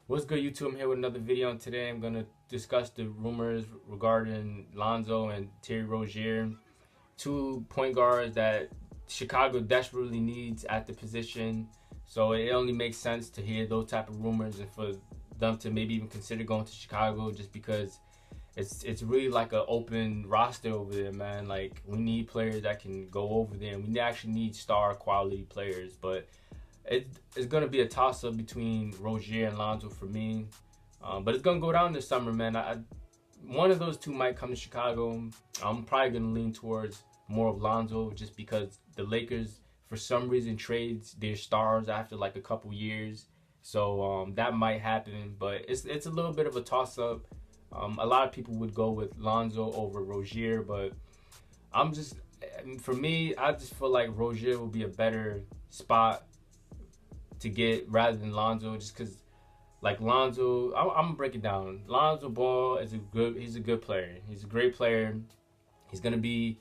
What's good, YouTube? I'm here with another video, and today I'm going to discuss the rumors regarding Lonzo and Terry Rozier, two point guards that Chicago desperately needs at the position. So it only makes sense to hear those type of rumors and for them to maybe even consider going to Chicago, just because it's really like an open roster over there, man. Like, we need players that can go over there, and we actually need star quality players, but it's gonna be a toss up between Rozier and Lonzo for me. But it's gonna go down this summer, man. One of those two might come to Chicago. I'm probably gonna lean towards more of Lonzo, just because the Lakers, for some reason, trades their stars after like a couple years. So that might happen, but it's a little bit of a toss up. A lot of people would go with Lonzo over Rozier, but I'm just, for me, I just feel like Rozier will be a better spot to get rather than Lonzo, just because, like, Lonzo, I'm gonna break it down. Lonzo Ball is he's a good player. He's a great player. He's gonna be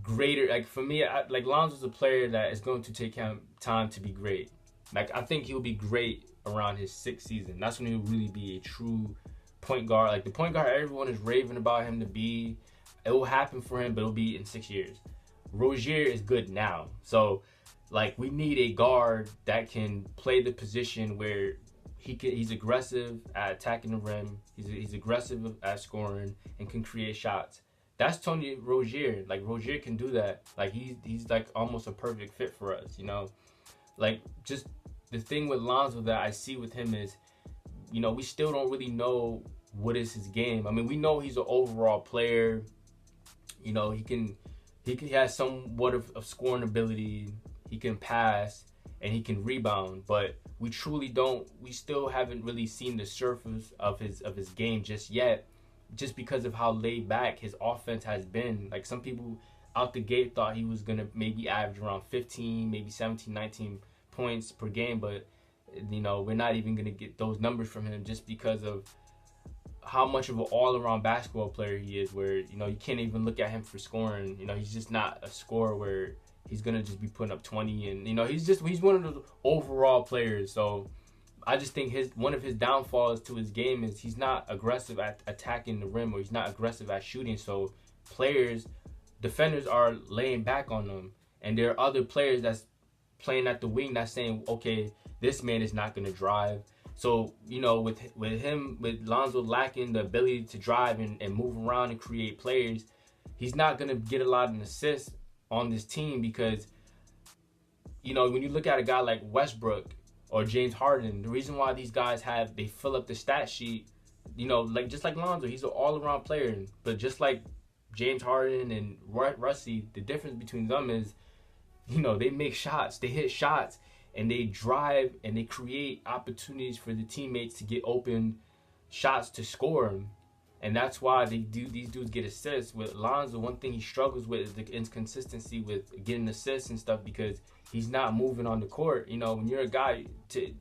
greater. Like, for me, like, Lonzo's a player that is going to take him time to be great. Like, I think he'll be great around his sixth season. That's when he'll really be a true point guard. Like, the point guard everyone is raving about him to be. It will happen for him, but it'll be in 6 years. Rozier is good now, so, like, we need a guard that can play the position where he's aggressive at attacking the rim, he's aggressive at scoring, and can create shots. That's Tony Rozier. Like, Rozier can do that. Like, he's like almost a perfect fit for us, you know? Like, just the thing with Lonzo that I see with him is, we still don't really know what is his game. I mean, we know he's an overall player. He has somewhat of scoring ability. He can pass and he can rebound, but we still haven't really seen the surface of his game just yet, just because of how laid back his offense has been. Like, some people out the gate thought he was gonna maybe average around 15, maybe 17, 19 points per game, but we're not even gonna get those numbers from him, just because of how much of an all-around basketball player he is, where you can't even look at him for scoring. He's just not a scorer where he's gonna just be putting up 20, and he's one of those overall players. So I just think one of his downfalls to his game is he's not aggressive at attacking the rim, or he's not aggressive at shooting. So defenders are laying back on them, and there are other players that's playing at the wing that's saying, okay, this man is not gonna drive. So, with Lonzo lacking the ability to drive and move around and create players, he's not going to get a lot of assists on this team, because, when you look at a guy like Westbrook or James Harden, the reason why these guys they fill up the stat sheet, like, just like Lonzo, he's an all-around player. But just like James Harden and Russie, the difference between them is, they make shots, they hit shots, and they drive and they create opportunities for the teammates to get open shots to score them. And that's why these dudes get assists. With Lonzo, one thing he struggles with is the inconsistency with getting assists and stuff, because he's not moving on the court. When you're a guy to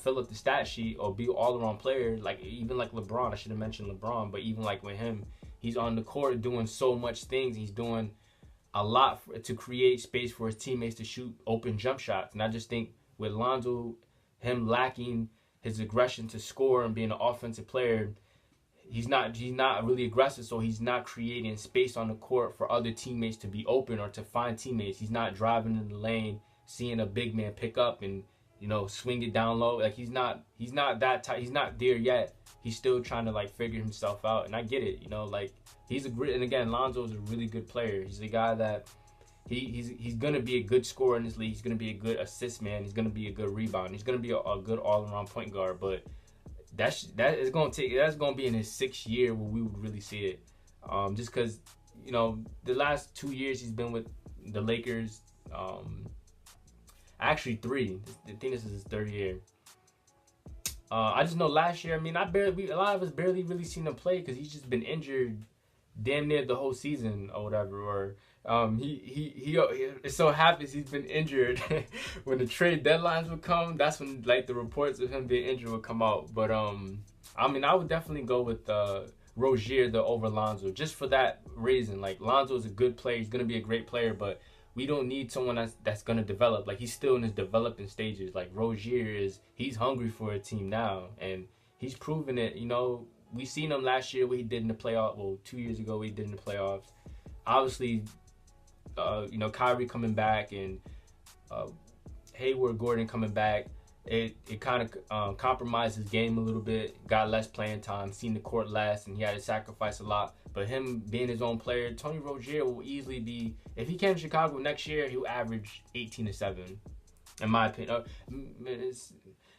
fill up the stat sheet or be an all-around player, like, even like LeBron, I should have mentioned LeBron, but even like with him, he's on the court doing so much things. He's doing a lot to create space for his teammates to shoot open jump shots. And I just think with Lonzo, him lacking his aggression to score and being an offensive player, he's not really aggressive, so he's not creating space on the court for other teammates to be open or to find teammates. He's not driving in the lane, seeing a big man pick up and swing it down low. Like, he's not that type. He's not there yet. He's still trying to, like, figure himself out, and I get it. Like, he's a great, and again, Lonzo's a really good player. He's a guy that he's gonna be a good scorer in this league. He's gonna be a good assist man. He's gonna be a good rebound. He's gonna be a good all-around point guard. But that's gonna be in his 6th year where we would really see it. Just because the last 2 years he's been with the Lakers. Actually 3. I think this is his 3rd year. I just know last year, I mean, a lot of us barely really seen him play, because he's just been injured damn near the whole season or whatever. Or he it so happens he's been injured. When the trade deadlines would come, that's when, like, the reports of him being injured would come out. But I mean, I would definitely go with Rozier over Lonzo, just for that reason. Like, Lonzo is a good player. He's gonna be a great player, but we don't need someone that's gonna develop. Like, he's still in his developing stages. Like, Rozier he's hungry for a team now, and he's proven it. You know, we seen him last year what he did in the playoff. Well, 2 years ago what he did in the playoffs. Obviously, you know, Kyrie coming back and Hayward Gordon coming back. It kind of compromised his game a little bit. Got less playing time, seen the court less, and he had to sacrifice a lot. But him being his own player, Terry Rozier will easily be, if he came to Chicago next year, he'll average 18 to 7, in my opinion.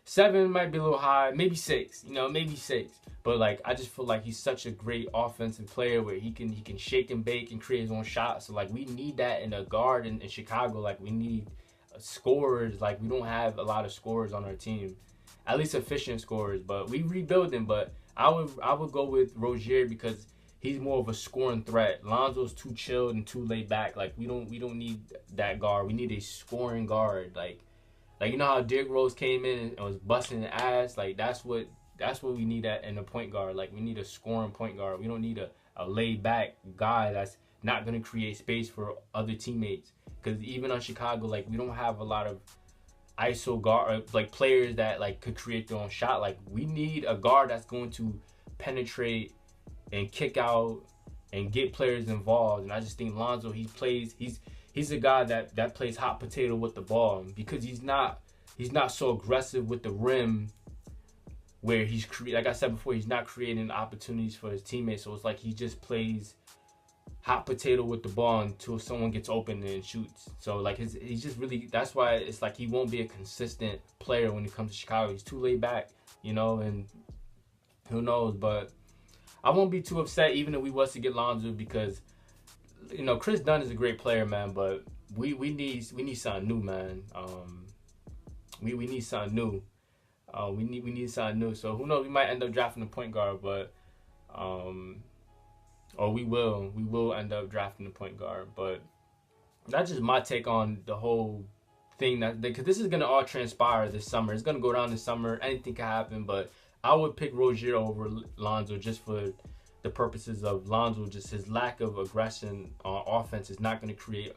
7 might be a little high, maybe 6, you know, maybe 6. But like, I just feel like he's such a great offensive player where he can shake and bake and create his own shots. So like, we need that in a guard in Chicago. Like, we need scorers. Like, we don't have a lot of scorers on our team, at least efficient scorers. But we rebuilding. But I would go with Rozier because he's more of a scoring threat. Lonzo's too chilled and too laid back. Like, we don't need that guard. We need a scoring guard. Like you know how Derrick Rose came in and was busting the ass. Like, that's what we need in a point guard. Like, we need a scoring point guard. We don't need a laid back guy that's not gonna create space for other teammates. Because even on Chicago, like, we don't have a lot of ISO guard, like, players that like could create their own shot. Like, we need a guard that's going to penetrate and kick out and get players involved. And I just think Lonzo, he's a guy that plays hot potato with the ball, because he's not so aggressive with the rim, where like I said before, he's not creating opportunities for his teammates. So it's like he just plays hot potato with the ball until someone gets open and shoots. So like, he's just really, that's why it's like he won't be a consistent player when it comes to Chicago. He's too laid back, you know, and who knows. But I won't be too upset even if we was to get Lonzo, because, you know, Kris Dunn is a great player, man, but we need something new, man. We need something new. We need something new. So who knows? We might end up drafting a point guard, but or we will end up drafting a point guard. But that's just my take on the whole thing, because this is gonna all transpire this summer. It's gonna go down this summer. Anything can happen, but I would pick Rozier over Lonzo just for the purposes of Lonzo. Just his lack of aggression on offense is not going to create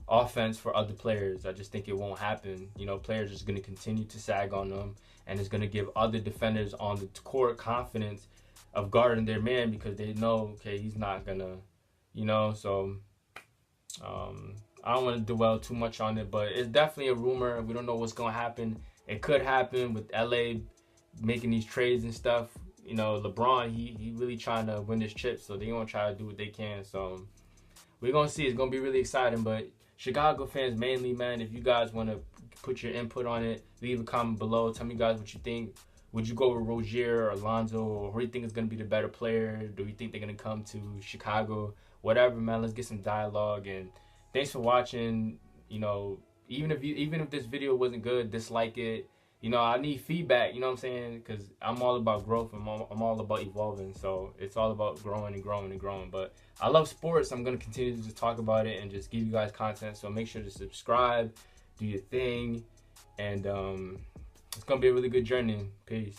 offense for other players. I just think it won't happen. You know, players are just going to continue to sag on them, and it's going to give other defenders on the court confidence of guarding their man, because they know, okay, he's not going to, you know. So I don't want to dwell too much on it, but it's definitely a rumor. We don't know what's going to happen. It could happen with LA making these trades and stuff. You know, LeBron, he really trying to win this chip, so they're going to try to do what they can. So we're going to see. It's going to be really exciting. But Chicago fans mainly, man, if you guys want to put your input on it, leave a comment below. Tell me, guys, what you think. Would you go with Rozier or Lonzo? Or who do you think is going to be the better player? Do you think they're going to come to Chicago? Whatever, man. Let's get some dialogue. And thanks for watching. You know, even if this video wasn't good, dislike it. You know, I need feedback, you know what I'm saying? Because I'm all about growth. I'm all about evolving. So it's all about growing and growing and growing. But I love sports. I'm going to continue to just talk about it and just give you guys content. So make sure to subscribe, do your thing. And it's going to be a really good journey. Peace.